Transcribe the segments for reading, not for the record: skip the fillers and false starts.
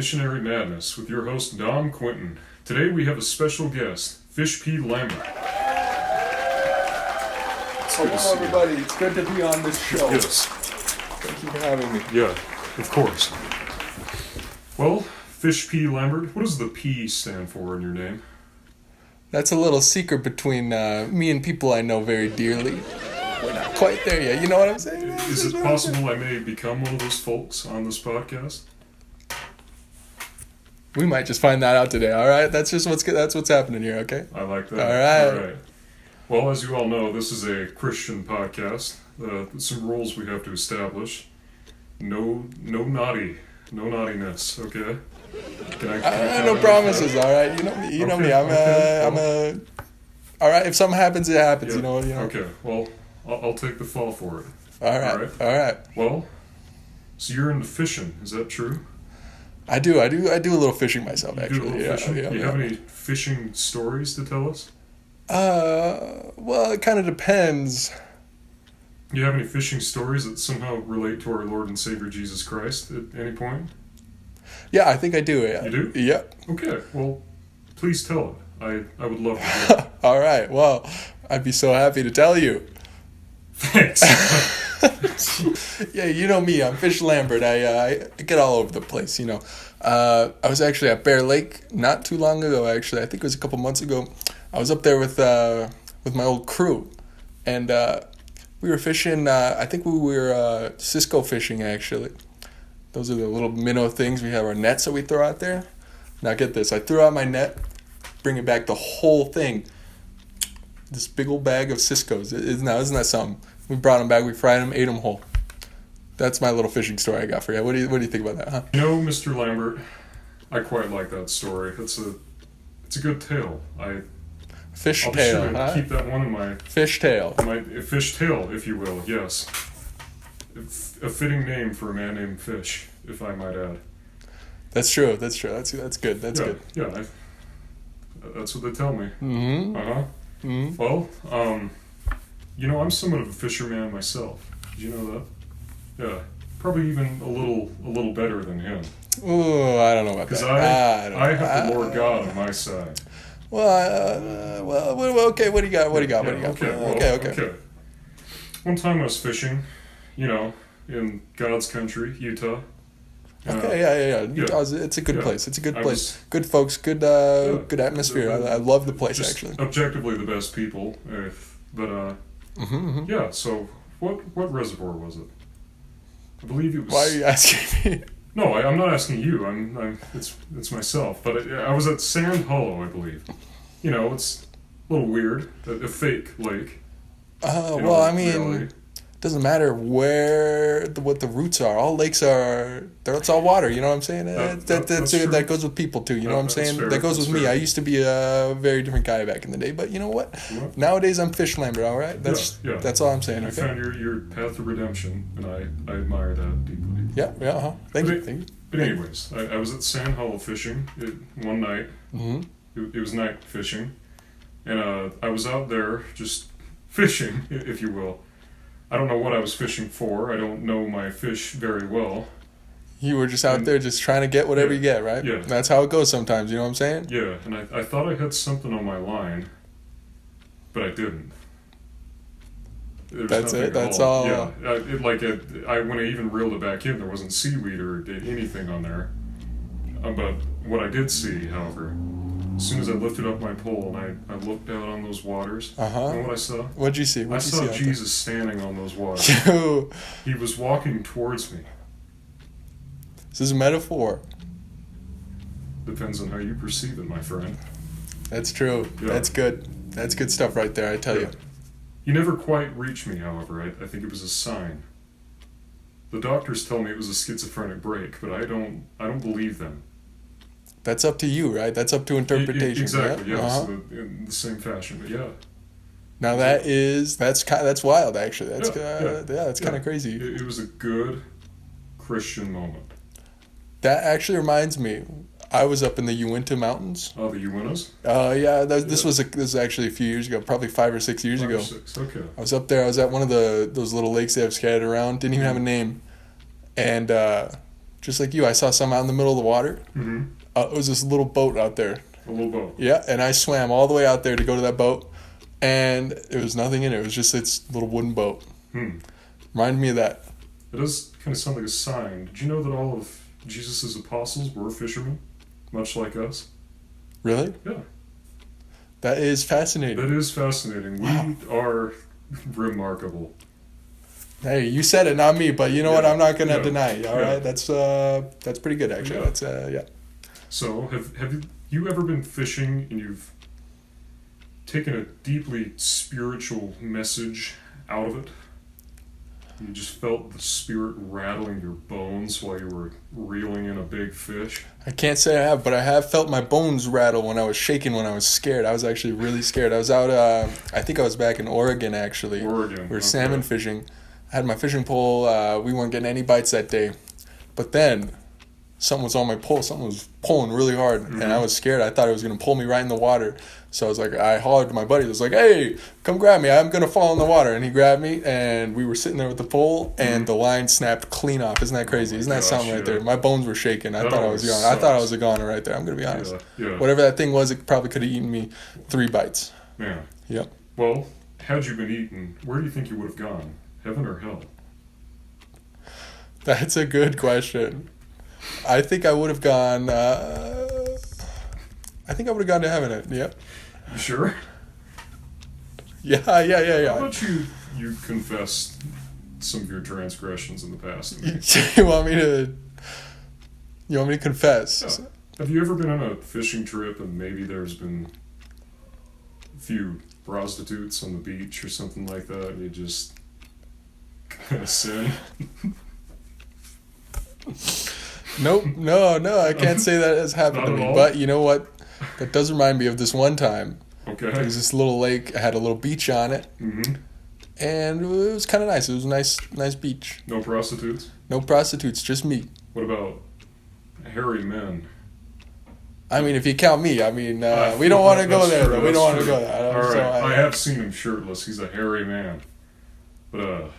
Missionary Madness with your host, Dom Quenton. Today we have a special guest, Fish Lambert. Hello, everybody. It's good to be on this show. Yes. Thank you for having me. Yeah, of course. Well, Fish Lambert, what does the P stand for in your name? That's a little secret between me and people I know very dearly. We're not quite there yet. You know what I'm saying? Is it possible I may become one of those folks on this podcast? We might just find that out today. All right, that's what's happening here. Okay. I like that. All right. Well, as you all know, this is a Christian podcast. Some rules we have to establish. No naughtiness. Okay. No promises. All right. You know me. I'm all right. If something happens, it happens. Yeah. You know. Okay. Well, I'll take the fall for it. All right. Well, so you're into fishing. Is that true? I do a little fishing myself, actually. Do a little fishing? Do you have any fishing stories to tell us? Well, it kind of depends. Do you have any fishing stories that somehow relate to our Lord and Savior Jesus Christ at any point? Yeah, I think I do. Yeah. You do? Yep. Okay, well, please tell it. I would love to hear it. All right, well, I'd be so happy to tell you. Thanks. Yeah, you know me. I'm Fish Lambert. I get all over the place, I was actually at Bear Lake not too long ago, actually. I think it was a couple months ago. I was up there with my old crew, and we were fishing. I think we were Cisco fishing, actually. Those are the little minnow things. We have our nets that we throw out there. Now get this. I threw out my net, bring it back, the whole thing. This big old bag of Cisco's. Isn't that something? We brought them back, we fried them, ate them whole. That's my little fishing story I got for you. What do you think about that, huh? Mr. Lambert, I quite like that story. It's a good tale. I'll be sure to keep that one in my... Fish tail. My fish tail, if you will, yes. A fitting name for a man named Fish, if I might add. That's true. That's good. That's good. Yeah, that's what they tell me. Mm-hmm. Uh-huh. Mm-hmm. Well, I'm somewhat of a fisherman myself. Did you know that? Yeah, probably even a little better than him. Ooh, I don't know about that. Because I have the Lord God on my side. Well, okay. What do you got? Okay. One time I was fishing, in God's country, Utah. Okay, yeah. Utah's, it's a good place. It's a good place. Good folks. Good atmosphere. I love the place, actually. Objectively, the best people. Yeah. So, what reservoir was it? I believe it was. Why are you asking me? No, I'm not asking you. It's myself. But I was at Sand Hollow, I believe. It's a little weird. A fake lake. Well, I mean, reality. It doesn't matter what the roots are. All lakes it's all water. You know what I'm saying? That goes with people too. You know what I'm saying? That goes with me. I used to be a very different guy back in the day, but you know what? Yeah. Nowadays I'm Fish Lambert. All right. That's all I'm saying. You found your path of redemption, and I admire that deeply. Yeah. Uh-huh. Thank you. But anyways, I was at Sand Hollow fishing one night. Mm-hmm. It was night fishing, and I was out there just fishing, if you will. I don't know what I was fishing for. I don't know my fish very well. You were just out there just trying to get whatever you get, right? Yeah. That's how it goes sometimes, you know what I'm saying? Yeah, and I thought I had something on my line, but I didn't. That's it? That's all? Yeah. When I even reeled it back in, there wasn't seaweed or anything on there. But what I did see, however... As soon as I lifted up my pole and I looked out on those waters, you know what I saw? What'd you see? I saw Jesus standing on those waters. He was walking towards me. This is a metaphor. Depends on how you perceive it, my friend. That's true. Yeah. That's good. That's good stuff right there, I tell you. He never quite reached me, however. I think it was a sign. The doctors tell me it was a schizophrenic break, but I don't believe them. That's up to you, right? That's up to interpretation. Exactly, yeah. So in the same fashion, but yeah. Now that's wild, actually. That's kind of crazy. It was a good Christian moment. That actually reminds me. I was up in the Uinta Mountains. Oh, the Uintas? Yeah. This was actually a few years ago, probably 5 or 6 years ago. 5 or 6, okay. I was up there. I was at one of those little lakes they have scattered around. Didn't even have a name, and just like you. I saw some out in the middle of the water. Mm-hmm. It was this little boat out there. A little boat. Yeah, and I swam all the way out there to go to that boat, and there was nothing in it. It was just its little wooden boat. Reminded me of that. It does kind of sound like a sign. Did you know that all of Jesus' apostles were fishermen, much like us? Really? Yeah. That is fascinating. That is fascinating. Wow. We are remarkable. Hey, you said it, not me, but you know what? I'm not gonna Yeah. deny you. All Yeah. right, that's pretty good actually. Yeah. That's yeah. So, have you ever been fishing and you've taken a deeply spiritual message out of it? You just felt the spirit rattling your bones while you were reeling in a big fish? I can't say I have, but I have felt my bones rattle when I was shaking, when I was scared. I was actually really scared. I was out, I think I was back in Oregon, actually. Oregon. We were salmon fishing. I had my fishing pole. We weren't getting any bites that day. But then, something was on my pole. Something was pulling really hard, and I was scared. I thought it was going to pull me right in the water. So I was like, I hollered to my buddy. I was like, hey, come grab me. I'm going to fall in the water. And he grabbed me, and we were sitting there with the pole, and the line snapped clean off. Isn't that crazy? Isn't that something right there? My bones were shaking. I thought I was gone. I thought I was a goner right there. I'm going to be honest. Yeah. Whatever that thing was, it probably could have eaten me 3 bites. Man. Yep. Well, had you been eaten, where do you think you would have gone? Heaven or hell? That's a good question. I think I would have gone. I think I would have gone to heaven. Yep. You sure? Yeah. How about you confess some of your transgressions in the past? You want me to? You want me to confess? Yeah. Have you ever been on a fishing trip and maybe there's been a few prostitutes on the beach or something like that, and you just kind of sin? Nope. No. I can't say that has happened to Not at me. all? But you know what? That does remind me of this one time. Okay. There was this little lake. It had a little beach on it, Mm-hmm. and it was kind of nice. It was a nice beach. No prostitutes? No prostitutes, just me. What about hairy men? I mean, if you count me, I mean, we don't want to go there. Though. We don't want to go there. All right. So I have seen him shirtless. He's a hairy man. But,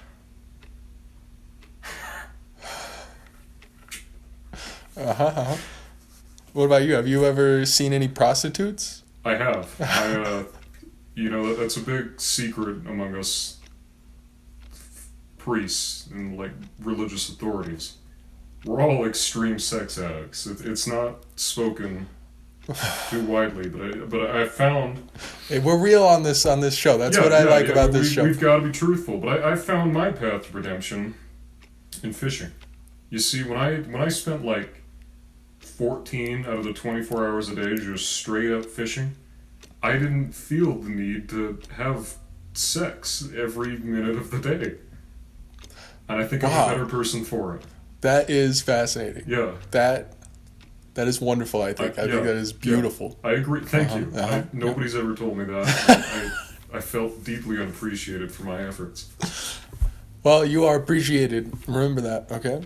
What about you? Have you ever seen any prostitutes? I have. That's a big secret among us priests and, like, religious authorities. We're all extreme sex addicts. It's not spoken too widely, but I found... Hey, we're real on this show. That's what I like about this show. We've got to be truthful, but I found my path to redemption in fishing. You see, when I spent, like, 14 out of the 24 hours a day just straight up fishing, I didn't feel the need to have sex every minute of the day. And I think I'm a better person for it. That is fascinating. Yeah. That is wonderful, I think. I think that is beautiful. Yeah. I agree. Thank you. Nobody's ever told me that. I felt deeply unappreciated for my efforts. Well, you are appreciated. Remember that, okay?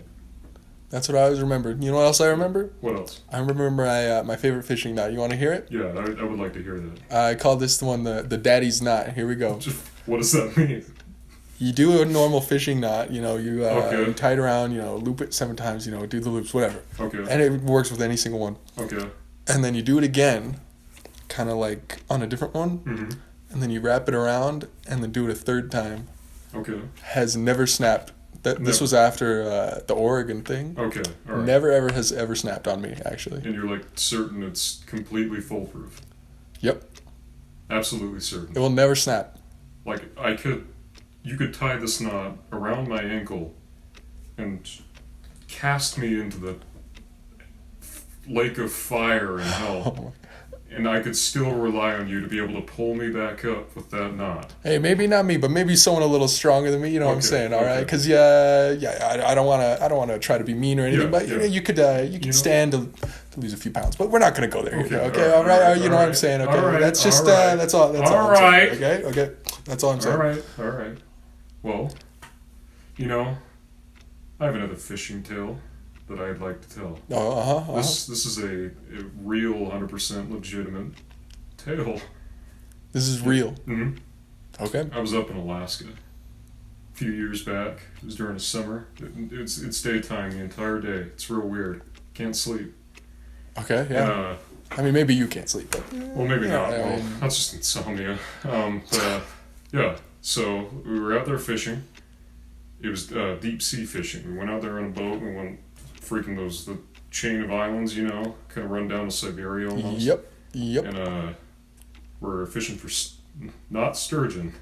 That's what I always remember. You know what else I remember? What else? I remember my favorite fishing knot. You want to hear it? Yeah, I would like to hear that. I call this the one the daddy's knot. Here we go. What does that mean? You do a normal fishing knot, you Okay. you tie it around, loop it 7 times, do the loops, whatever. Okay. And it works with any single one. Okay. And then you do it again, kind of like on a different one, Mm-hmm. and then you wrap it around, and then do it a 3rd time. Okay. Has never snapped. This was after the Oregon thing. Okay. All right. Never ever has ever snapped on me, actually. And you're like certain it's completely foolproof. Yep. Absolutely certain. It will never snap. Like you could tie this knot around my ankle and cast me into the lake of fire and hell, and I could still rely on you to be able to pull me back up with that knot. Hey, maybe not me, but maybe someone a little stronger than me. You know what I'm saying? All right, because I don't want to try to be mean or anything, but you could stand to lose a few pounds, but we're not going to go there. Okay, all right. You know what I'm saying? Okay, right, that's just all right. that's all. That's all. All I'm right. saying, okay, that's all I'm saying. All right. Well, I have another fishing tale that I'd like to tell. This is a real 100% legitimate tale. This is real. Mm-hmm. Okay. I was up in Alaska few years back. It was during the summer. It's daytime the entire day. It's real weird. Can't sleep. Okay, yeah. I mean, maybe you can't sleep, but... Well, maybe not. Well, that's just insomnia. Yeah, so we were out there fishing. It was deep sea fishing. We went out there on a boat and went freaking the chain of islands, kind of run down to Siberia almost. Yep. And we're fishing for not sturgeon.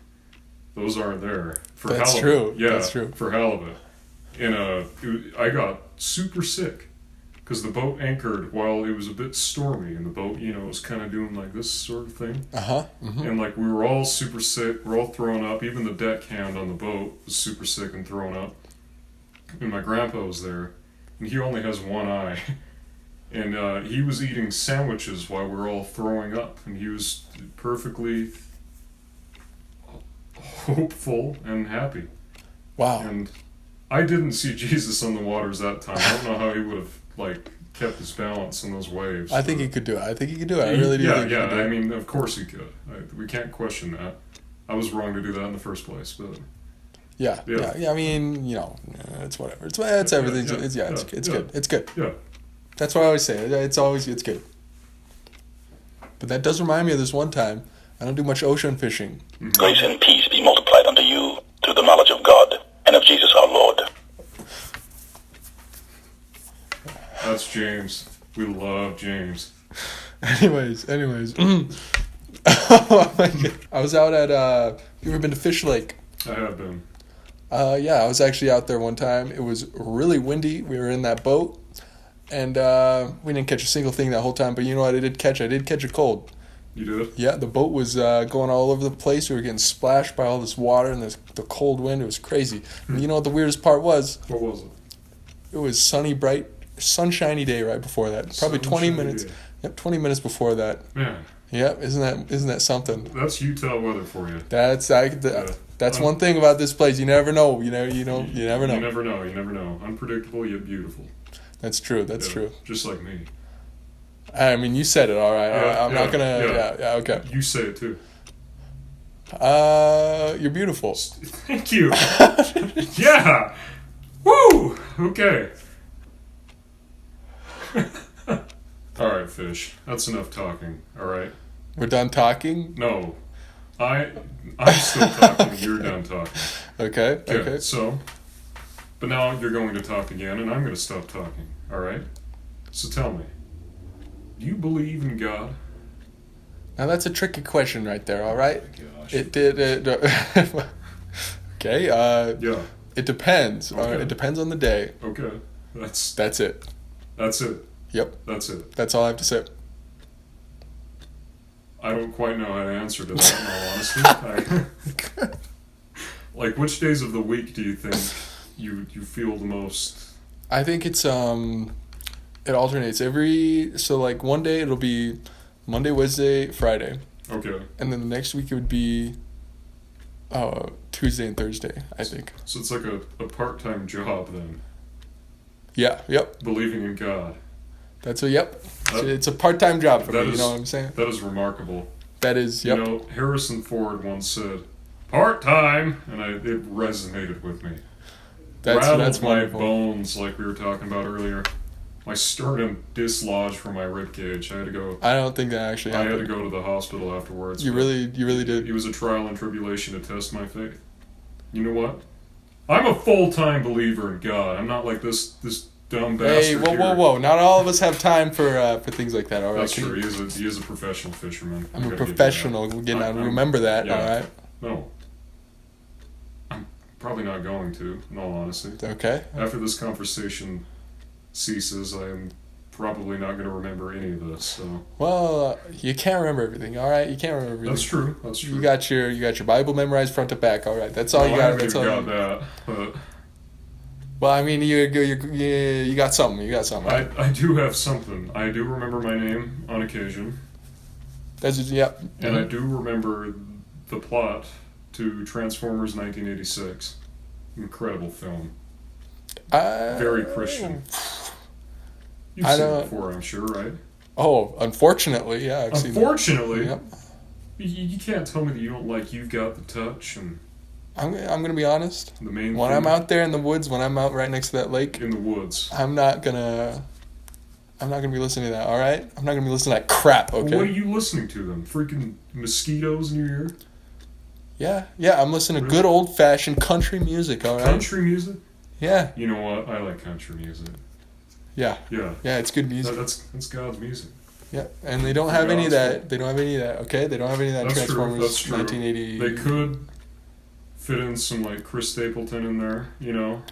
Those aren't there. For That's halibut. true. Yeah, that's true. For halibut. And I got super sick because the boat anchored while it was a bit stormy, and the boat, was kind of doing like this sort of thing. Mm-hmm. And like we were all super sick. We're all thrown up. Even the deckhand on the boat was super sick and thrown up. And my grandpa was there, and he only has one eye. And he was eating sandwiches while we were all throwing up, and he was perfectly hopeful and happy. Wow. And I didn't see Jesus on the waters that time. I don't know how he would have kept his balance in those waves. I think he could do it. I really do. Yeah. I mean, of course he could. We can't question that. I was wrong to do that in the first place, but yeah. I mean, it's whatever. It's everything. It's good. It's good. Yeah. That's what I always say. It's good. But that does remind me of this one time. I don't do much ocean fishing. Mm-hmm. Grace and peace be multiplied unto you through the knowledge of God and of Jesus our Lord. That's James. We love James. Anyways. Oh my God. I was out at, you ever been to Fish Lake? I have been. Yeah, I was actually out there one time. It was really windy. We were in that boat, and we didn't catch a single thing that whole time. But you know what I did catch? I did catch a cold. You did? Yeah, the boat was going all over the place. We were getting splashed by all this water and the cold wind. It was crazy. And you know what the weirdest part was? What was it? It was sunny, bright, sunshiny day right before that. Probably 20 minutes. Day. Yep, 20 minutes before that. Man. Yep, isn't that something? That's Utah weather for you. That's one thing about this place. You never know. You never know. You never know. Unpredictable yet beautiful. That's true. That's true. Just like me. I mean, you said it, all right. I'm not gonna. Yeah. Okay. You say it too. You're beautiful. Thank you. Yeah. Woo. Okay. All right, Fish. That's enough talking. All right. We're done talking? No. I'm still talking. You're done talking. Okay. So, but now you're going to talk again, and I'm going to stop talking. All right. So tell me, do you believe in God? Now that's a tricky question right there. All right. Oh gosh. Okay. Yeah. It depends. Okay. It depends on the day. Okay. That's it. That's it. Yep. That's it. That's all I have to say. I don't quite know how to answer to that, in all honesty. Like, which days of the week do you think you feel the most? I think it's it alternates like one day it'll be Monday, Wednesday, Friday. Okay. And then the next week it would be Tuesday and Thursday, I think. So it's like a part-time job then. Yeah, yep. Believing in God. It's a part-time job for me, you know what I'm saying? That is remarkable. That is, yep. You know, Harrison Ford once said, part-time, and it resonated with me. That's my wonderful. Bones, like we were talking about earlier. My sternum dislodged from my ribcage. I had to go. I don't think that actually happened. I had to go to the hospital afterwards. You really did. It was a trial and tribulation to test my faith. You know what? I'm a full-time believer in God. I'm not like this dumb bastard. Hey, whoa! Not all of us have time for things like that. All right. That's true. He is a professional fisherman. I'm a professional. Remember that. Yeah. All right. No. I'm probably not going to. In all honesty. Okay. After this conversation ceases, I am probably not going to remember any of this. So. Well, you can't remember everything. All right. You can't remember everything. That's true. You got your Bible memorized front to back. All right. That's all you got. That's all. I got that. But well, I mean, you got something. You got something. Right? I do have something. I do remember my name on occasion. Yep. And I do remember the plot to Transformers 1986. Incredible film. Very Christian. You've seen it before, I'm sure, right? Oh, unfortunately, yeah. Unfortunately? Yep. You can't tell me that you don't like You've Got the Touch and... I'm gonna be honest. The main When thing I'm out there in the woods, when I'm out right next to that lake, in the woods. I'm not gonna be listening to that. All right, I'm not gonna be listening to that crap. Okay. Well, what are you listening to then? Freaking mosquitoes in your ear? Yeah. I'm listening to good old fashioned country music. All right. Country music? Yeah. You know what? I like country music. Yeah. Yeah. Yeah, it's good music. That's God's music. Yeah, and they don't have any of that. They don't have any of that. Okay, they don't have any of that That's Transformers true. That's true. 1980. They could fit in some like Chris Stapleton in there, you know,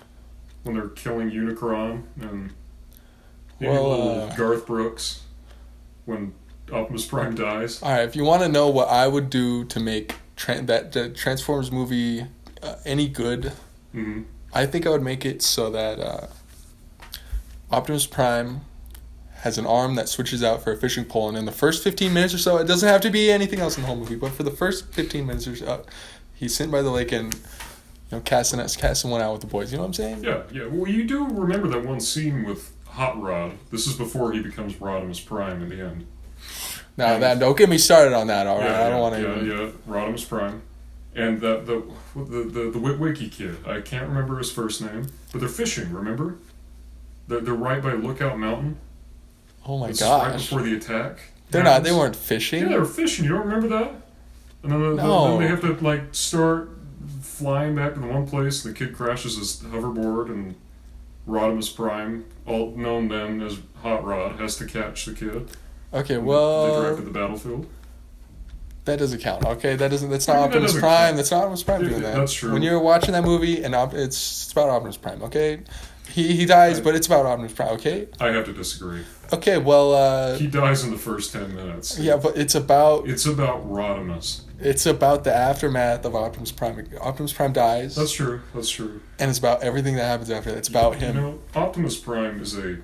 when they're killing Unicron, and maybe a little Garth Brooks when Optimus Prime dies. All right, if you want to know what I would do to make the Transformers movie any good, Mm-hmm. I think I would make it so that Optimus Prime has an arm that switches out for a fishing pole, and in the first 15 minutes or so, it doesn't have to be anything else in the whole movie, but for the first 15 minutes or so, he's sitting by the lake and casting one out with the boys. You know what I'm saying? Yeah. Well, you do remember that one scene with Hot Rod. This is before he becomes Rodimus Prime in the end. Now don't get me started on that. All right, I don't want to. Yeah, Rodimus Prime, and the Witwicky kid. I can't remember his first name, but they're fishing. Remember? They're right by Lookout Mountain. Oh my It's gosh! Right before the attack. They're not. They weren't fishing. Yeah, they were fishing. You don't remember that? And then, No. then they have to like start flying back to the one place. The kid crashes his hoverboard, and Rodimus Prime, all known then as Hot Rod, has to catch the kid. Okay, They well, drive to the battlefield. that doesn't count. Okay, that's not Maybe that Optimus doesn't Prime. count. That's not Optimus Prime Yeah, doing that. that's true. When you're watching that movie, and it's about Optimus Prime. Okay, he dies, but it's about Optimus Prime. Okay. I have to disagree. Okay, well, He dies in the first 10 minutes. yeah, but it's about Rodimus. the aftermath of Optimus Prime. Optimus Prime dies. That's true. And it's about everything that happens after that. It's about him. You know, Optimus Prime is a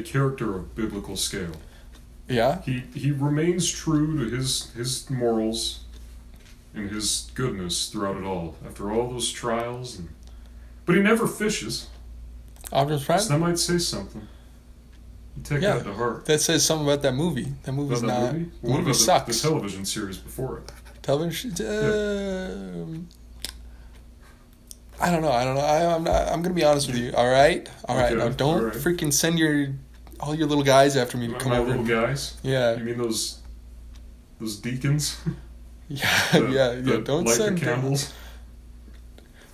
character of biblical scale. Yeah. He remains true to his morals and his goodness throughout it all. After all those trials, but he never fishes. Optimus Prime. So that might say something. You take that to heart. That says something about that movie. That movie's About that not. movie? The What movie about sucks. the television series before it? Television. I don't know. I'm gonna be honest with you. All right. Okay, Now don't all right. freaking send all your little guys after me to come My over. little guys. Yeah. You mean those deacons? Yeah. The Don't light send the candles.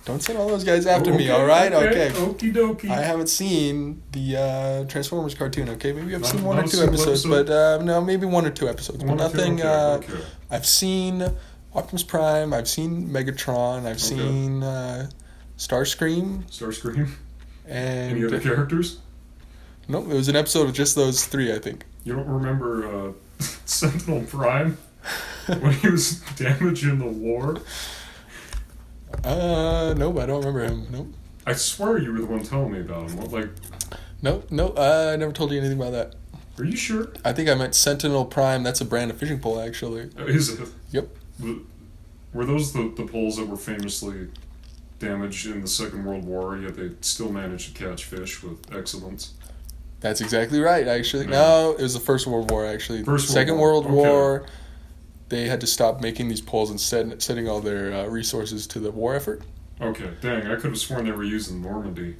Don't send all those guys after me. All right. Okay. Okie dokie. I haven't seen the Transformers cartoon. Okay, maybe I've seen Not- one not or a two single episodes, episode? but no, maybe one or two episodes. One But or two? nothing. Okay. I've seen Optimus Prime. I've seen Megatron. I've seen Starscream. Starscream. And Any other characters? Nope, it was an episode of just those three, I think. You don't remember Sentinel Prime when he was damaged in the war? Nope, I don't remember him. Nope. I swear you were the one telling me about him. What, like, Nope, I never told you anything about that. are you sure? I think I meant Sentinel Prime. That's a brand of fishing pole, actually. Is it? Yep. Were those the poles that were famously damaged in the Second World War, yet they still managed to catch fish with excellence? That's exactly right, actually. Yeah. No, it was the First World War, actually. Second World War, they had to stop making these poles and setting all their resources to the war effort. Okay, dang, I could have sworn they were using Normandy.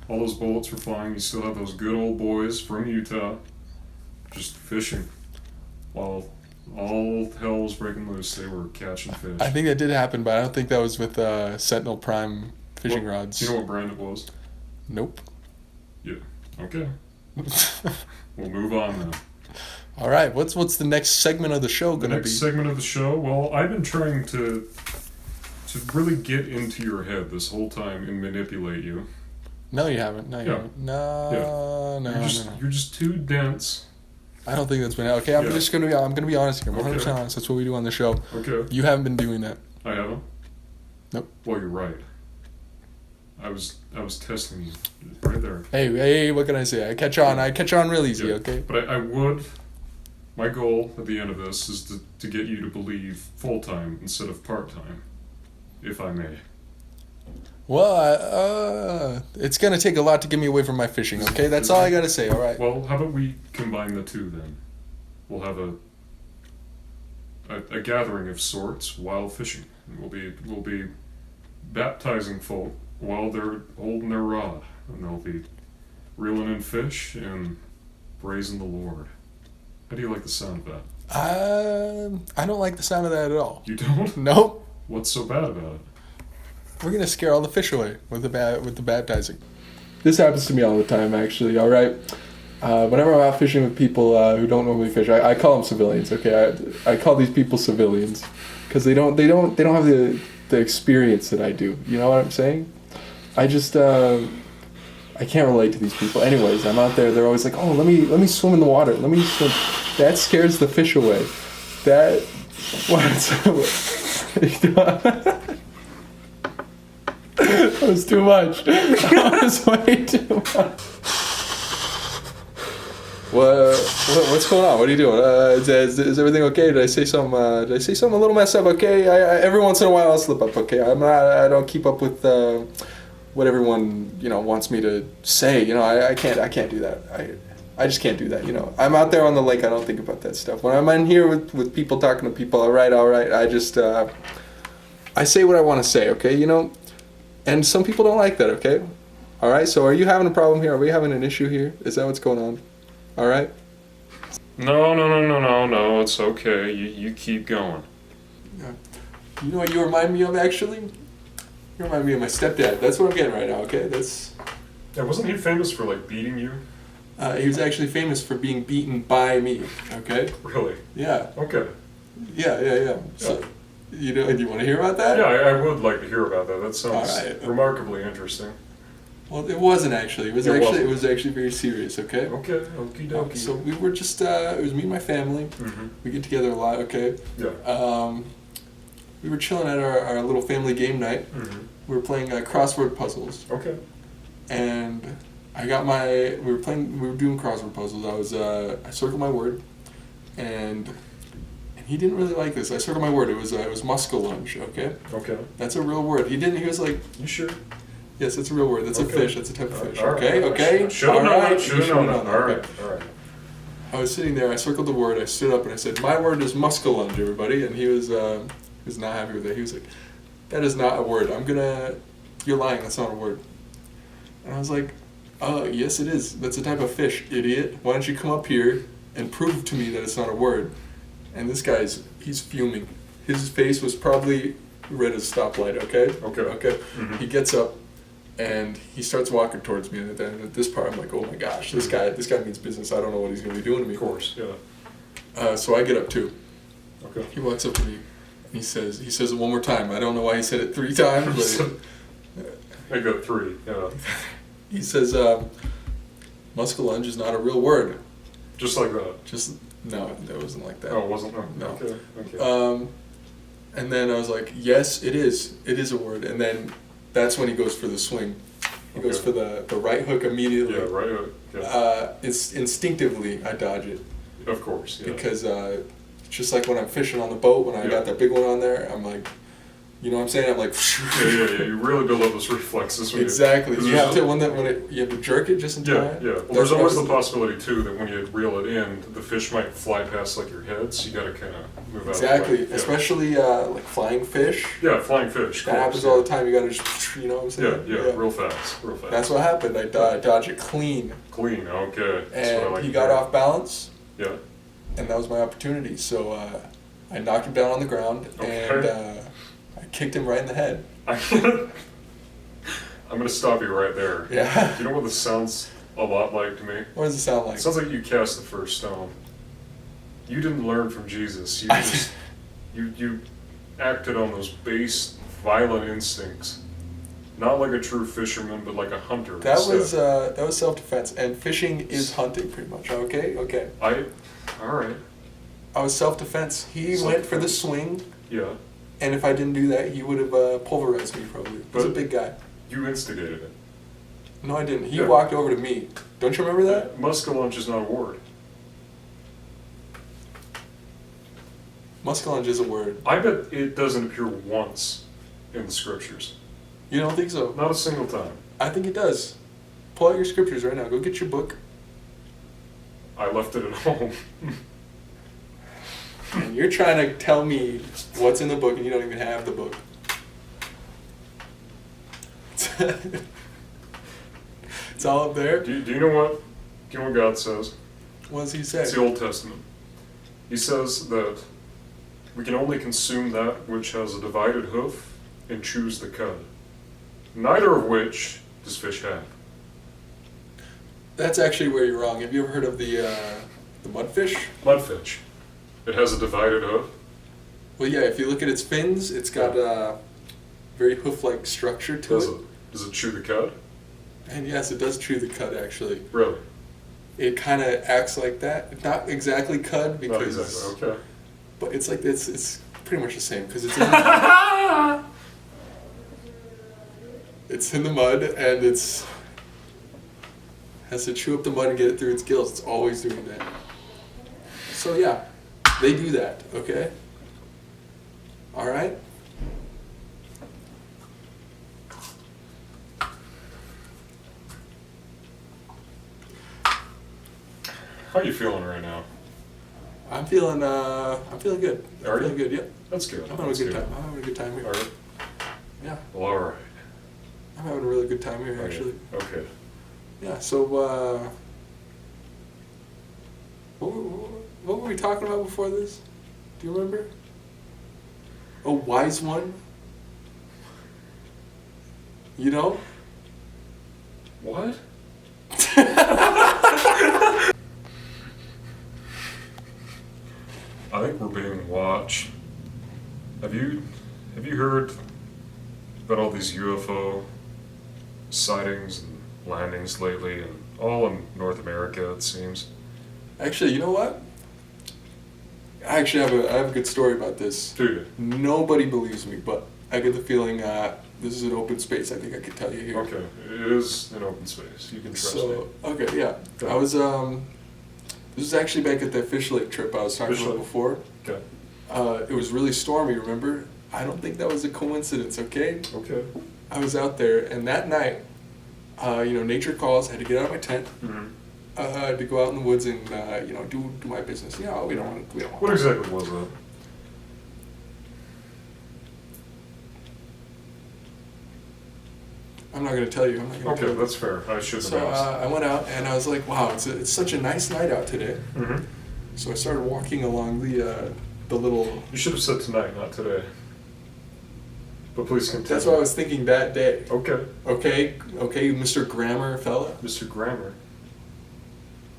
All those bullets were flying, you still have those good old boys from Utah just fishing. While all hell was breaking loose, they were catching fish. I think that did happen, but I don't think that was with Sentinel Prime fishing rods. Do you know what brand it was? Nope. Yeah. Okay. We'll move on then. All right, what's the next segment of the show The going to next be? segment of the show, well, I've been trying to really get into your head this whole time and manipulate you. No, you haven't. No, you Yeah. haven't. No. You're just too dense. I don't think that's been okay. I'm gonna be honest here. I'm 100% Okay. honest. That's what we do on the show. Okay. You haven't been doing that. I haven't? Nope. Well, you're right. I was testing you right there. Hey, what can I say? I catch on real easy. Yeah. Okay. But I would. My goal at the end of this is to get you to believe full time instead of part time, if I may. Well, it's gonna take a lot to get me away from my fishing. Okay, that's all I gotta say. All right. Well, how about we combine the two then? We'll have a gathering of sorts while fishing. We'll be baptizing folk while they're holding their rod, and they'll be reeling in fish and praising the Lord. How do you like the sound of that? I don't like the sound of that at all. You don't? Nope. What's so bad about it? We're gonna scare all the fish away with the baptizing. This happens to me all the time, actually. All right. Whenever I'm out fishing with people who don't normally fish, I call them civilians. Okay, I call these people civilians because they don't have the experience that I do. You know what I'm saying? I just I can't relate to these people. Anyways, I'm out there. They're always like, "Oh, let me swim in the water. Let me swim." That scares the fish away. That That was too much. That was way too much. What's going on? What are you doing? Is everything okay? Did I say something? Did I say something a little messed up? Okay. I every once in a while I'll slip up. Okay. I don't keep up with what everyone wants me to say. I can't do that. I just can't do that. I'm out there on the lake. I don't think about that stuff. When I'm in here with people, talking to people, all right. I just I say what I want to say. Okay. And some people don't like that. Okay. All right. So are you having a problem here? Are we having an issue here? Is that what's going on? All right. No. It's okay. You keep going. Yeah. You know what you remind me of, actually? You remind me of my stepdad. That's what I'm getting right now, okay? Yeah, wasn't he famous for, beating you? He was actually famous for being beaten by me, okay? Really? Yeah. Okay. Yeah. So, do you want to hear about that? Yeah, I would like to hear about that. That sounds right. remarkably interesting. Well, it wasn't actually. It was actually very serious, okay? Okay, okie dokie. So we were just, it was me and my family. Mm-hmm. We get together a lot, okay? Yeah. We were chilling at our little family game night. Mm-hmm. We were playing crossword puzzles. Okay. And we were doing crossword puzzles. I circled my word, and he didn't really like this. I circled my word. It was muskellunge, okay? Okay. That's a real word. He was like, You sure? yes, it's a real word. That's a fish. That's a type of fish. All right. Okay? Should have known that. Should have known that. All right. I was sitting there. I circled the word. I stood up and I said, "My word is muskellunge, everybody." And he was not happy with it. He was like, "That is not a word. You're lying. That's not a word." And I was like, yes, it is. That's a type of fish, idiot. Why don't you come up here and prove to me that it's not a word?" And this he's fuming. His face was probably red as a stoplight, okay? Okay. Mm-hmm. He gets up and he starts walking towards me. And at this part, I'm like, oh my gosh, this guy means business. I don't know what he's going to be doing to me. Of course, yeah. So I get up too. Okay. He walks up to me and he says it one more time. I don't know why he said it 3 times, but I got 3, yeah. he says, muskellunge is not a real word. Just like that? No, it wasn't like that. Oh, it wasn't? No. Okay. And then I was like, yes, it is. It is a word. And then that's when he goes for the swing. He goes for the right hook immediately. Yeah, right hook. Yeah. It's instinctivly, I dodge it. Of course, yeah. Because just like when I'm fishing on the boat, when I got that big one on there, I'm like, you know what I'm saying? I'm like, yeah. You really build up those reflexes. Exactly. You have to jerk it just in time. Yeah. Well, there's always the possibility too that when you reel it in, the fish might fly past your head, so you got to kind of move out. Exactly. Of the way. Especially flying fish. Yeah, flying fish. That happens all the time. You got to just, you know what I'm saying? Yeah. Real fast. That's what happened. I dodged it clean. Clean. Okay. And he got off balance. Yeah. And that was my opportunity. So I knocked him down on the ground and I kicked him right in the head. I'm going to stop you right there. Yeah. You know what this sounds a lot like to me? What does it sound like? It sounds like you cast the first stone. You didn't learn from Jesus. You acted on those base, violent instincts. Not like a true fisherman, but like a hunter. That was self-defense, and fishing is hunting, pretty much. Okay. All right. I was self-defense. He went for the swing. Yeah. And if I didn't do that, he would have pulverized me probably. He's a big guy. You instigated it. No, I didn't. He walked over to me. Don't you remember that? Muskellunge is not a word. Muskellunge is a word. I bet it doesn't appear once in the scriptures. You don't think so? Not a single time. I think it does. Pull out your scriptures right now. Go get your book. I left it at home. And you're trying to tell me what's in the book and you don't even have the book. It's all up there. Do you know what? Do you know what God says? What does he say? It's the Old Testament. He says that we can only consume that which has a divided hoof and choose the cud. Neither of which does fish have. That's actually where you're wrong. Have you ever heard of the mudfish? Mudfish. It has a divided hoof. Well, yeah. If you look at its fins, it's got a very hoof-like structure to it. Does it chew the cud? And yes, it does chew the cud. Actually, Really? it kind of acts like that. Not exactly cud because, Not exactly. Okay. but it's like it's pretty much the same because it's in the mud and it's has to chew up the mud and get it through its gills. It's always doing that. So yeah, they do that. Okay. All right. How are you feeling right now? I'm feeling good. Are I'm feeling you? good. Yep. That's good. I'm having a good time. I'm having a good time here. All right. Yeah. Well, all right. I'm having a really good time here, actually. Okay. Yeah, so, what were we talking about before this? Do you remember? A wise one? You know? What? I think we're being watched. Have you heard about all these UFO sightings and landings lately, and all in North America, it seems? Actually, you know what? I actually have a good story about this. Do you? Nobody believes me, but I get the feeling this is an open space. I think I could tell you here. Okay, it is an open space. You can trust me. Okay, yeah. I was this was actually back at that Fish Lake trip I was talking Fish about Lake. before. Okay. It was really stormy, remember? I don't think that was a coincidence, okay? Okay. I was out there, and that night, nature calls. I had to get out of my tent Mm-hmm. to go out in the woods and do my business. We don't want. What exactly was that? I'm not gonna tell you. I'm not gonna tell Okay, you. that's fair. I shouldn't So have asked. I went out and I was like, wow, it's such a nice night out today. Mm-hmm. So I started walking along the little. You should have said tonight, not today. But please continue. That's what I was thinking that day. Okay. Okay, Mr. Grammar fella. Mr. Grammar.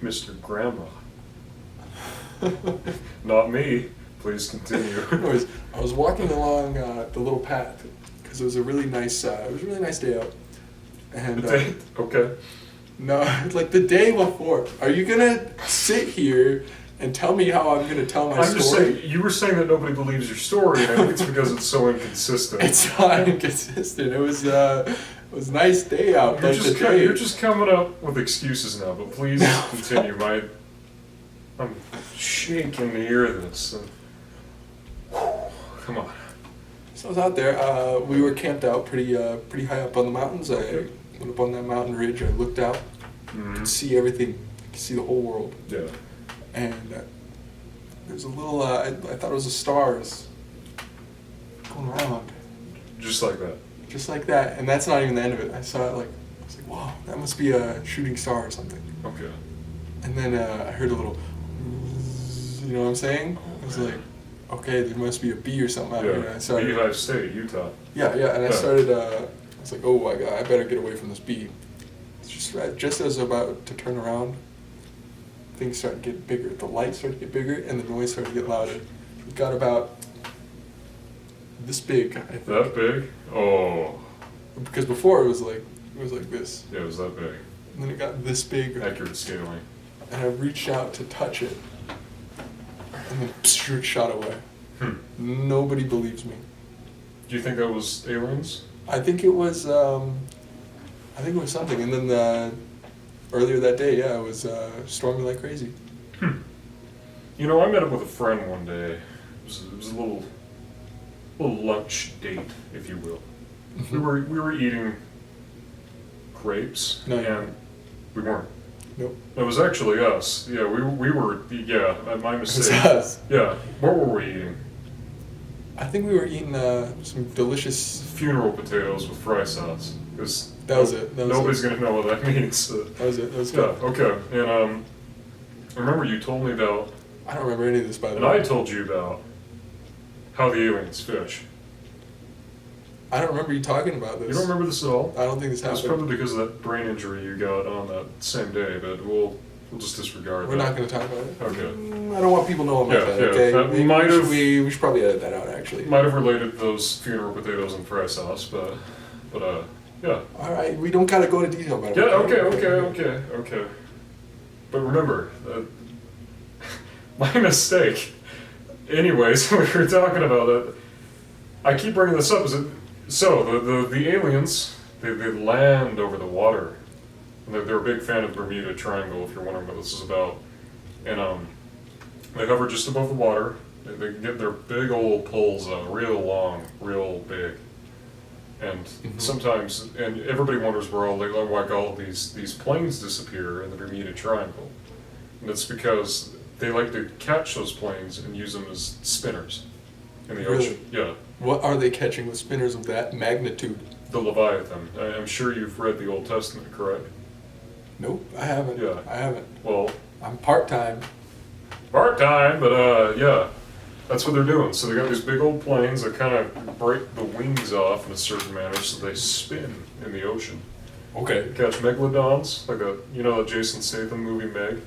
Mr. Grandma. Not me. Please continue. Anyways, I was walking along the little path because it was a really nice day out. And Okay. no, like the day before. Are you gonna sit here and tell me how I'm gonna tell my I'm just story? saying, you were saying that nobody believes your story, and I think it's because it's so inconsistent. It's not inconsistent. It was a nice day out. You're just coming up with excuses now, but please continue. I'm shaking to hear this. Come on. So I was out there. We were camped out pretty high up on the mountains. I went up on that mountain ridge. I looked out. Mm-hmm. Could see everything. Could see the whole world. Yeah. And there's a little. I thought it was the stars going around. Just like that. Just like that. And that's not even the end of it. I saw it I was like, wow, that must be a shooting star or something. Okay. And then I heard a little. You know what I'm saying? I was like, okay, there must be a bee or something out here. And I started, Beehive State, Utah. Yeah, and I started. I was like, oh my god, I better get away from this bee. It's just as I was about to turn around, things started to get bigger. The light started to get bigger, and the noise started to get louder. It got about this big. I think. That big? Oh. Because before it was like this, Yeah, it was that big. and then it got this big, Accurate scaling. and I reached out to touch it, and then psh, it shot away. Nobody believes me. Do you think that was aliens? I think it was something. And then earlier that day, it was storming like crazy. You know, I met up with a friend one day. It was a little lunch date, if you will. We were eating grapes, No, and we weren't. Nope. It was actually us. Yeah, we were. Yeah, my It was mistake. us. Yeah, what were we eating? I think we were eating some delicious. Funeral potatoes with fry sauce. Because That was it. nobody's going to know what that means. So. That was it. That was Yeah, good. okay. And remember you told me about, I don't remember any of this, by the and way. I told you about how the aliens fish. I don't remember you talking about this. You don't remember this at all? I don't think this It was happened. probably because of that brain injury you got on that same day, but we'll just disregard We're that. not going to talk about it. Okay. I don't want people knowing about Yeah, that, yeah, okay? that Maybe might have- we should probably edit that out, actually. Might have related those funeral potatoes and fry sauce, but yeah. All right, we don't got to go into detail about it. Yeah, okay. But remember, my mistake. Anyways, we were talking about it. I keep bringing this up. The aliens, they land over the water. And they're a big fan of the Bermuda Triangle, if you're wondering what this is about. And they hover just above the water. They get their big old poles out, real long, real big. And sometimes, and everybody wonders why all these planes disappear in the Bermuda Triangle. And it's because they like to catch those planes and use them as spinners in the Really? ocean. Yeah. What are they catching with spinners of that magnitude? The Leviathan. I'm sure you've read the Old Testament, correct? Nope, I haven't. Yeah. I haven't. Well, I'm part-time. part-time, but yeah. That's what they're doing. So they got these big old planes that kind of break the wings off in a certain manner so they spin in the ocean. Okay. They catch megalodons, like the Jason Statham movie Meg?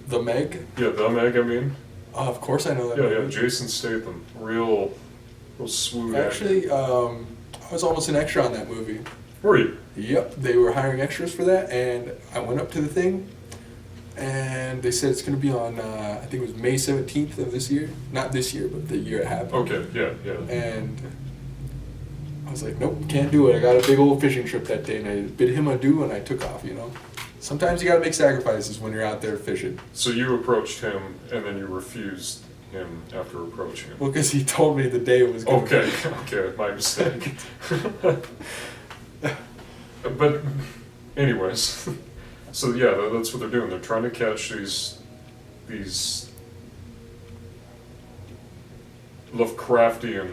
The Meg? Yeah, the Meg, I mean. Of course I know that Yeah, movie. Jason Statham. Real smooth Actually, I was almost an extra on that movie. Were you? Yep, they were hiring extras for that, and I went up to the thing, and they said it's going to be on, I think it was May 17th of this year. Not this year, but the year it happened. Okay, yeah. And I was like, nope, can't do it. I got a big old fishing trip that day, and I bid him adieu, and I took off, Sometimes you got to make sacrifices when you're out there fishing. So you approached him, and then you refused him after approaching him. Well, because he told me the day it was going to Okay, my mistake. But, anyways, so yeah, that's what they're doing. They're trying to catch these Lovecraftian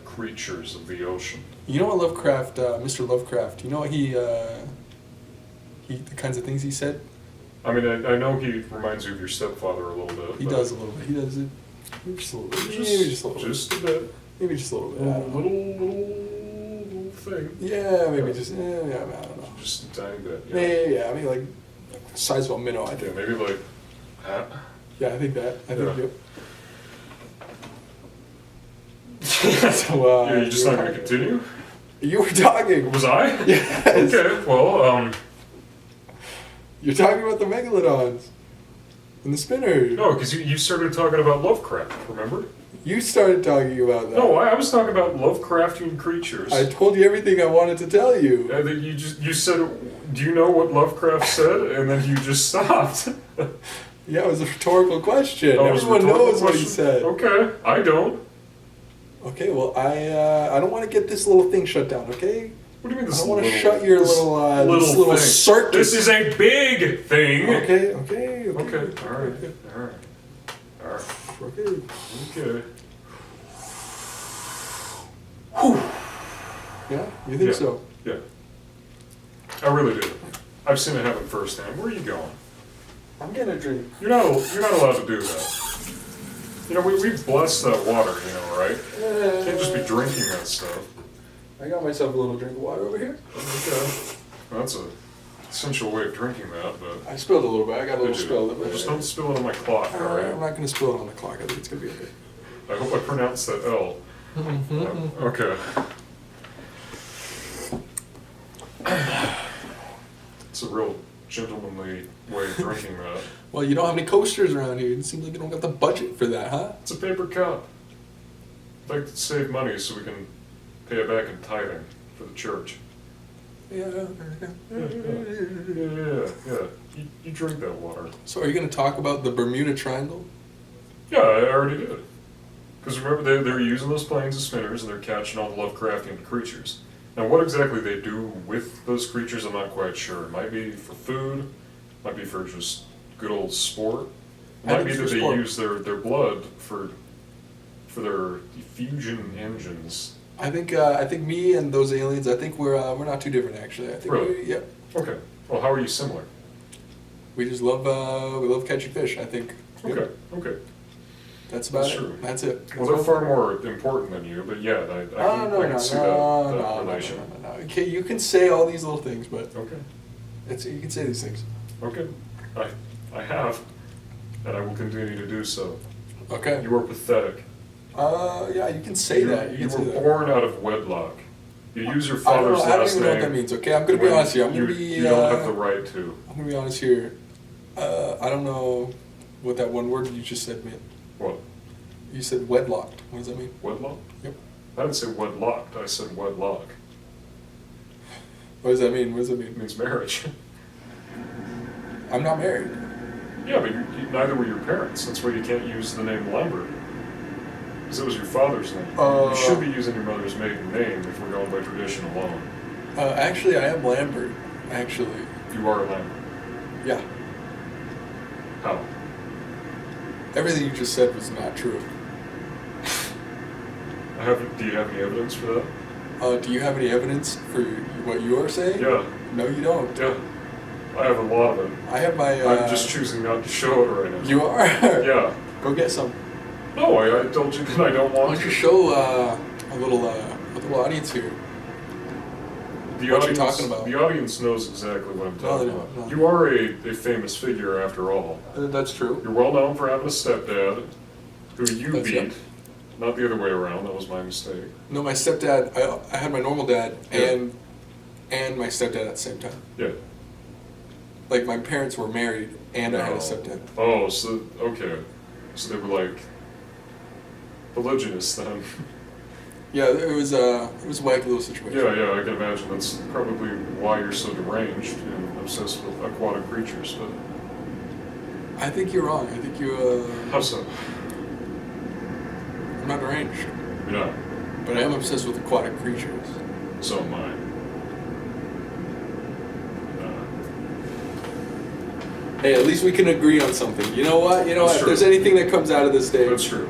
creatures of the ocean. You know what Lovecraft, Mr. Lovecraft, you know what the kinds of things he said? I mean, I know he reminds you of your stepfather a little bit. He does a little bit. He does it. Maybe just a little bit. Maybe just a little bit. Just a bit. Maybe just a little bit. I don't know. Little thing. Yeah, maybe just, I don't know. Just a tiny bit. Yeah, I mean, like, size of a minnow, I Yeah, think. maybe like that. Yeah, I think that. I think, Yeah. yep. So, Yeah, you're just not going to continue? You were talking. Was I? Yes. Okay, well, You're talking about the megalodons and the spinners. no, because you started talking about Lovecraft, remember? You started talking about that. No, I was talking about Lovecraftian creatures. I told you everything I wanted to tell you. And then you said, do you know what Lovecraft said? And then you just stopped. Yeah, it was a rhetorical question. Oh, it was a Everyone rhetorical knows what he question? said. Okay, I don't. Okay, well, I don't want to get this little thing shut down, okay? What do you mean I this don't want to little- shut your this this little thing? circus. This is a big thing. Okay. Okay, alright. Okay. Okay. Yeah, you think Yeah. so? Yeah. I really do. I've seen it happen firsthand. Where are you going? I'm getting a drink. You're not allowed to do that. We've blessed that water, right? Can't just be drinking that stuff. I got myself a little drink of water over here. Okay. Well, that's a essential way of drinking that, but I spilled a little bit. I got a little Did you? spilled. Well, just don't spill it on my clock, I'm alright? not going to spill it on the clock. I think it's going to be okay. I hope I pronounced that L. Okay. It's a real gentlemanly way of drinking that. Well, you don't have any coasters around here. It seems like you don't got the budget for that, huh? It's a paper cup. I'd like to save money so we can pay it back in tithing for the church. Yeah. Yeah. You drink that water. So are you going to talk about the Bermuda Triangle? Yeah, I already did. Because remember, they're using those planes as spinners and they're catching all the Lovecraftian creatures. Now, what exactly they do with those creatures, I'm not quite sure. It might be for food, might be for just good old sport. It I might think be for that they sport. use their blood for their fusion engines I think me and those aliens. I think we're not too different actually. I think Really? yeah. Okay. Well, how are you similar? We just love catching fish. I think. Yep. Okay. Okay. That's about That's it. true. That's it. Well, they're far more important than you, but yeah, I can see that relation. No. Okay, you can say all these little things, but Okay. you can say these things. Okay. I have, and I will continue to do so. Okay. You are pathetic. Yeah, you can say that. You You can were say that. born out of wedlock. You use your I don't father's know. I don't last even know name. what that means. Okay, I'm gonna be when honest here. I'm gonna be. You don't have the right to. I'm gonna be honest here. I don't know what that one word you just said meant. What? You said wedlocked. What does that mean? Wedlock? Yep. I didn't say wedlocked. I said wedlock. What does that mean? What does that It mean? means marriage. I'm not married. Yeah, but neither were your parents. That's why you can't use the name Lambert. Because it was your father's name. You should be using your mother's maiden name if we're going by tradition alone. Actually, I am Lambert. Actually, You are Lambert. yeah. How? Everything you just said was not true. Do you have any evidence for that? Do you have any evidence for what you are saying? Yeah. No, you don't. Yeah. I have a lot of it. I have my. I'm just choosing not to show it right now. You are. Yeah. Go get some. No, I told you that I don't Why want don't you to. show a little audience here? The what audience, you're talking about. The audience knows exactly what I'm No, talking they don't, about. no. You are a famous figure after all. That's true. You're well known for having a stepdad who you That's beat. yep. Not the other way around, that was my mistake. No, my stepdad. I had my normal dad Yeah. and my stepdad at the same time. Yeah. Like my parents were married and I had a No. stepdad. Oh, so, okay. So they were like polygynous then. Yeah, it was a wacky little situation. Yeah, I can imagine. That's probably why you're so deranged and obsessed with aquatic creatures, but I think you're wrong. I think you. how so? I'm not deranged, You're not. but I am obsessed with aquatic creatures. So am I. Hey, at least we can agree on something. You know what? That's If true. there's anything that comes out of this day, That's true.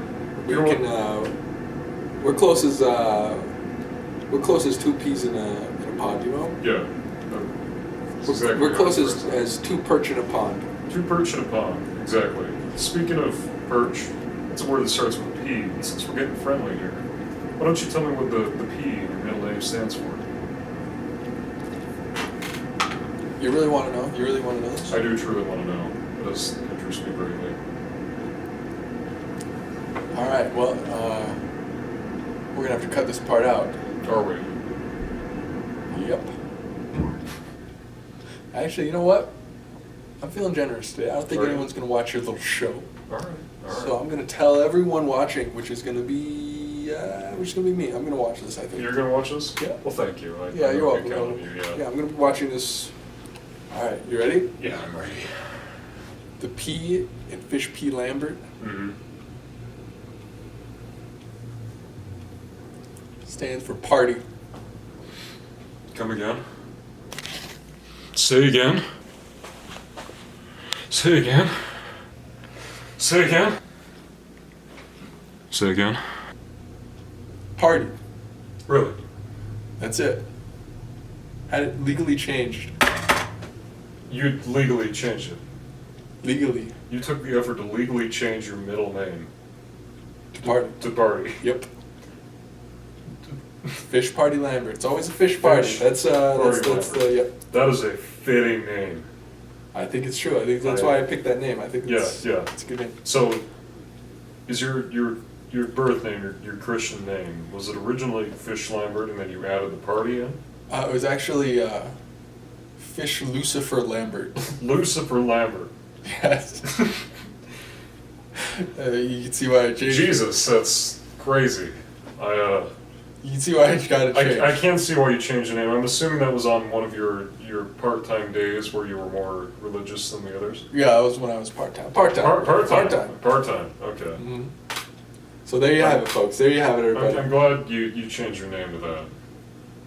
we You know can. We're close as two peas in a pod. You know. Yeah. That's exactly We're how close it as works. two perch in a pond. Two perch in a pond. Exactly. Speaking of perch, it's a word that starts with P. And since we're getting friendly here, why don't you tell me what the P in your middle name stands for? You really want to know? You really want to know this? I do truly want to know. It does interest me greatly. All right. Well, we're gonna have to cut this part out. Are we? Yep. Actually, you know what? I'm feeling generous today. I don't think Are you? anyone's gonna watch your little show. All right. So I'm gonna tell everyone watching, which is gonna be me. I'm gonna watch this. I think. You're gonna watch this? Yeah. Well, thank you. Yeah, you're welcome. Count on you, yeah. I'm gonna be watching this. All right, you ready? Yeah, I'm ready. The P in Fish Lambert Mm-hmm. stands for party. Come again. Say again. Say again. Say again. Say again. Party. Really? That's it. Had it legally changed. You legally changed it. Legally. You took the effort to legally change your middle name To party. to Party. Yep. Fish Party Lambert. It's always a fish party. Fish That's Party the yep. That is a fitting name. I think it's true. I think that's why I picked that name. I think it's Yeah. it's a good name. So, is your birth name, your Christian name, was it originally Fish Lambert and then you added the party in? It was actually Fish Lucifer Lambert. Lucifer Lambert. Yes. You can see why I changed. Jesus, that's crazy. You can see why I got it changed. I can't see why you changed the name. I'm assuming that was on one of your part-time days where you were more religious than the others. Yeah, that was when I was part-time. Part-time. Part-time. Part-time. Okay. hmm So there you have it, folks. There you have it, everybody. I'm glad you changed your name to that.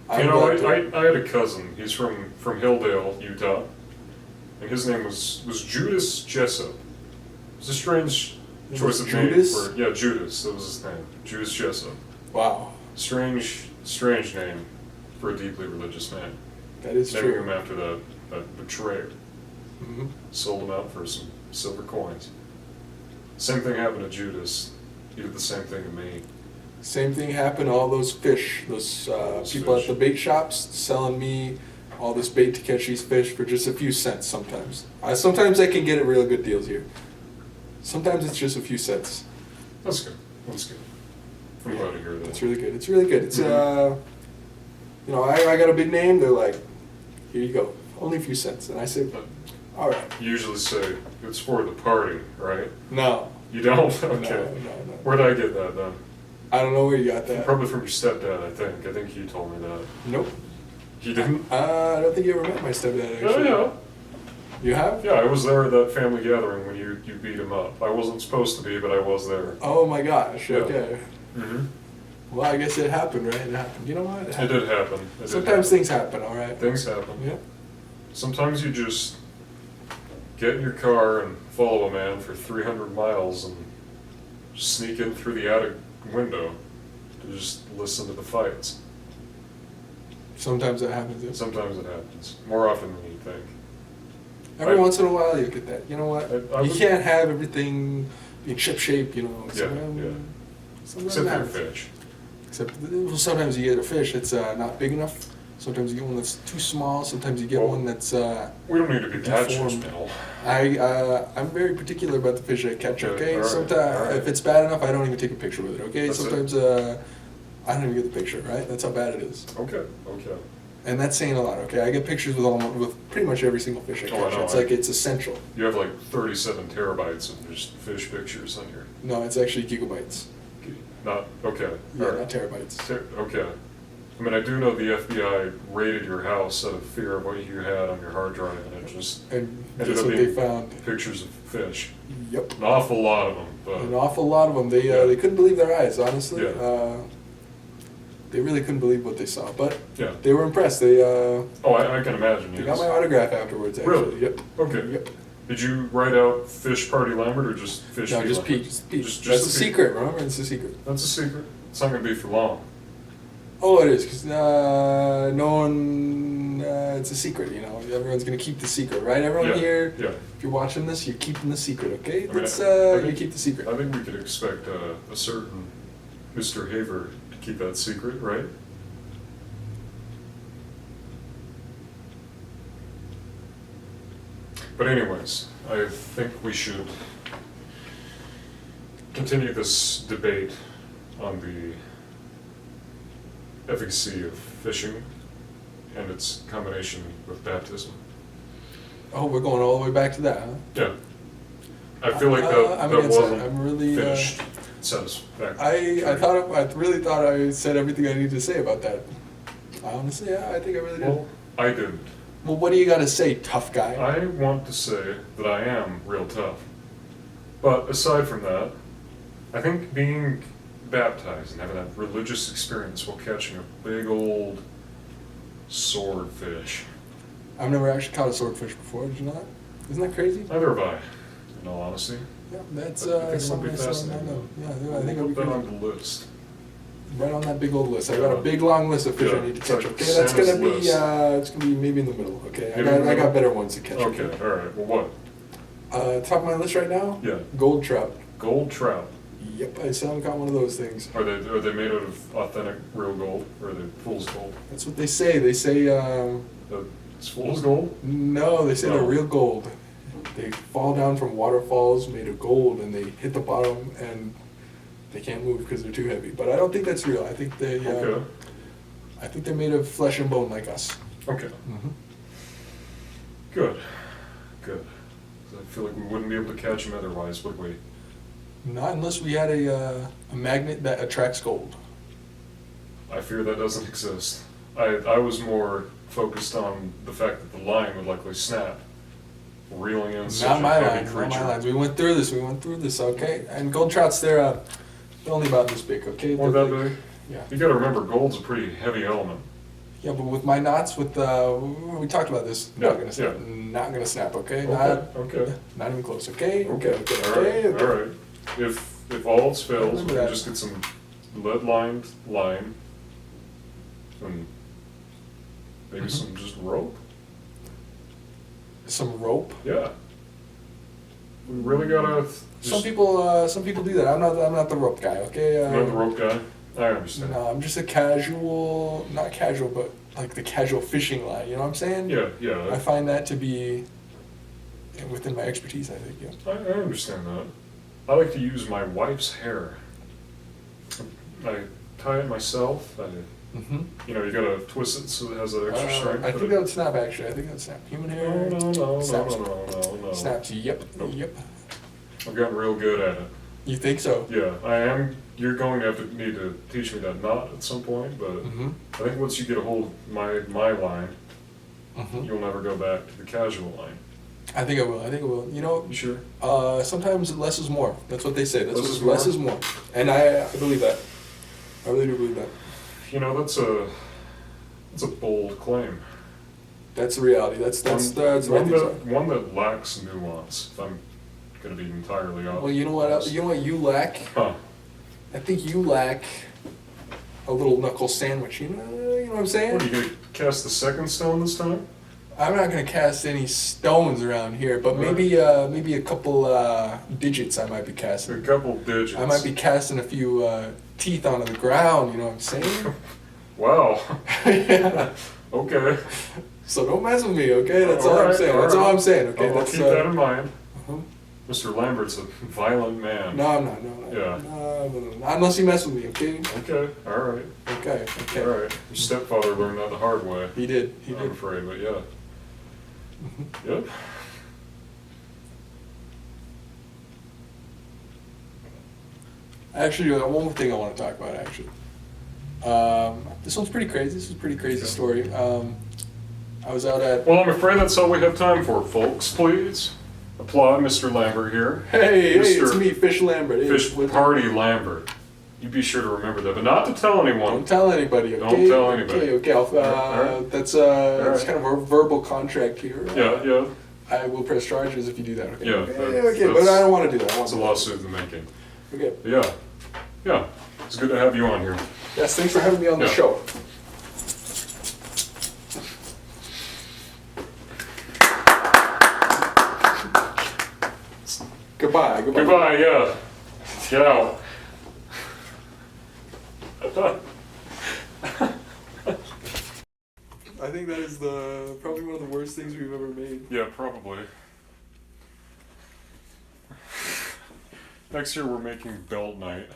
I'm You know, glad to- I had a cousin. He's from Hilldale, Utah, and his name was Judas Jessup. It's a strange choice of name Judas? for Judas. That was his name, Judas Jessup. Wow. Strange Strange name for a deeply religious man. That is Naming true. him after that betrayer. Hmm. Sold him out for some silver coins. Same thing happened to Judas. He did the same thing to me. Same thing happened to all those fish, those people fish. at the bait shops selling me all this bait to catch these fish for just a few cents sometimes. Sometimes I can get it real good deals here. Sometimes it's just a few cents. That's good. That's good. I'm glad to hear that. It's really good. It's really good. It's, Mhm. you know, I got a big name. They're like, here you go. Only a few cents. And I say, all right. You usually say it's for the party, right? No. You don't? Okay. No. Where'd I get that then? I don't know where you got that. Probably from your stepdad, I think. I think he told me that. Nope. He didn't? I don't think you ever met my stepdad, Yeah, actually. yeah. You have? Yeah, I was there at that family gathering when you beat him up. I wasn't supposed to be, but I was there. Oh my gosh. Yeah. Okay. Mm-hmm. Well, I guess it happened, right? It happened. You know what? It did happen. It did Sometimes happen. things happen, all right? Things happen. Yeah. Sometimes you just get in your car and follow a man for 300 miles and just sneak in through the attic window to just listen to the fights. Sometimes that happens. Yeah. Sometimes it happens. More often than you think. Every once in a while, you get that. You know what? I You would- can't have everything in ship shape, you know. Yeah, yeah. Sometimes Except it for happens. fish. Except well, sometimes you get a fish that's not big enough. Sometimes you get one that's too small. Sometimes you get Well, one that's. We don't need to be that Deformed. judgmental. I'm very particular about the fish I catch. Okay, Okay, all right, sometimes all right. if it's bad enough, I don't even take a picture with it. Okay, That's it. sometimes I don't even get the picture. Right, that's how bad it is. Okay. And that's saying a lot. Okay, I get pictures with pretty much every single fish I Oh, I catch. know, It's I- like it's essential. You have like 37 terabytes of just fish pictures on your. No, it's actually gigabytes. Not okay. Yeah, all right. not terabytes. Okay. I mean, I do know the FBI raided your house out of fear of what you had on your hard drive, and it just And ended that's up what they being found. pictures of fish. Yep. An awful lot of them, An but awful lot of them. Yeah. They couldn't believe their eyes, honestly. Yeah. They really couldn't believe what they saw, but yeah. they were impressed. They Oh, I can imagine. they Yes. got my autograph afterwards. Actually. Really? Yep. Okay. Yep. Did you write out Fish Party Lambert or just Fish? No, V. just Lambert? Pete. Just Pete. Just That's the a Pete. secret. Remember, it's a secret. That's a secret. It's not going to be for long. Oh, it is because no one. It's a secret. You know, everyone's gonna keep the secret, right? Everyone Yeah, here. yeah. If you're watching this, you're keeping the secret. Okay, I mean, it's I you think- keep the secret. I think we could expect a certain Mr. Haver to keep that secret, right? But anyways, I think we should continue this debate on the efficacy of fishing and its combination with baptism. Oh, we're going all the way back to that, huh? Yeah. I feel like I'm that against that. wasn't I'm really, finished satisfactory. I really thought I said everything I needed to say about that. Honestly, yeah, I think I really did. Well, I didn't. Well, what do you got to say, tough guy? I want to say that I am real tough. But aside from that, I think being baptized and having that religious experience while catching a big old swordfish. I've never actually caught a swordfish before. Did you know that? Isn't that crazy? Neither have I, in all honesty. Yeah, that's I think it would something be I still don't fascinating. know. Yeah, I think I'll it'll be put that good. on the list. Right on that big old list. I got a big long list of fish Yeah, I need to it's catch. like Okay, that's Santa's gonna be list. it's gonna be maybe in the middle. Okay, Maybe in the I got middle? better ones to catch. Okay, alright. Well, what? Top of my list right now. Yeah. Gold trout. Gold trout. Yep, I still haven't caught one of those things. Are they made out of authentic real gold? Or are they fool's gold? That's what they say. They say It's fool's gold? no. They say No. they're real gold. They fall down from waterfalls made of gold, and they hit the bottom, and they can't move because they're too heavy. But I don't think that's real. I think Okay. I think they're made of flesh and bone like us. Okay. Mm-hmm. Good. Good. I feel like we wouldn't be able to catch them otherwise, would we? Not unless we had a magnet that attracts gold. I fear that doesn't exist. I was more focused on the fact that the line would likely snap, reeling in such Not a my heavy lines, not creature. my lines. We went through this, okay? And gold trouts, they're only about this big, okay? Or They're that like- big? Yeah. You gotta remember, gold's a pretty heavy element. Yeah, but with my knots, we talked about this. Yeah, Not gonna snap. yeah. Not gonna snap, okay? Okay. Not even close, okay? Okay. Alright. Alright. If all else fails, we Remember can that. just get some lead-lined line, and maybe some just rope. Some rope. Yeah. We really gotta. Some people do that. I'm not the rope guy. Okay. You're not the rope guy. I understand. No, I'm just a casual, not casual, but like the casual fishing line. You know what I'm saying? Yeah, yeah. I find that to be within my expertise. I think. Yeah. I understand that. I like to use my wife's hair. I tie it myself. You know, you gotta twist it so it has that extra strength. I think that would snap. Actually, I think that would snap. Human hair. No. Snaps. Yep. Nope. Yep. I've gotten real good at it. You think so? Yeah, I am. You're going to need to teach me that knot at some point, but I think once you get a hold of my line, you'll never go back to the casual line. I think I will. You know. You sure? Sometimes less is more. That's what they say. Less is more? And I believe that. I really do believe that. You know, that's a bold claim. That's the reality. That's one that lacks nuance. If I'm going to be entirely honest. Well, you know what? You know what you lack? Huh. I think you lack a little knuckle sandwich. You know what I'm saying? What, are you going to cast the second stone this time? I'm not gonna cast any stones around here, but maybe a couple digits I might be casting. A couple digits. I might be casting a few teeth onto the ground. You know what I'm saying? Wow. Yeah. Okay. So don't mess with me, okay? That's all I'm saying. That's all I'm saying, okay? I'll keep that in mind. Mr. Lambert's a violent man. No, I'm not. No. Yeah. No. Not unless you mess with me, okay? Okay. All right. Okay. All right. Your stepfather learned that the hard way. He did. I'm afraid, but yeah. Yep. Actually, one more thing I want to talk about. Actually, this one's pretty crazy. This is a pretty crazy story. I was out at. Well, I'm afraid that's all we have time for, folks. Please applaud Mr. Lambert here. Hey, it's me, Fish Lambert. Fish Party Lambert. You be sure to remember that, but not to tell anyone. Don't tell anybody. Okay? Don't tell anybody. Okay. Right. That's right. kind of a verbal contract here. Yeah. I will press charges if you do that. Okay. Yeah. Okay. But I don't want to do that. It's a lawsuit in the making. Okay. Yeah. It's good to have you on here. Yes. Thanks for having me on the show. Goodbye. Yeah. Get out. I think that is probably one of the worst things we've ever made. Yeah, probably. Next year we're making belt night.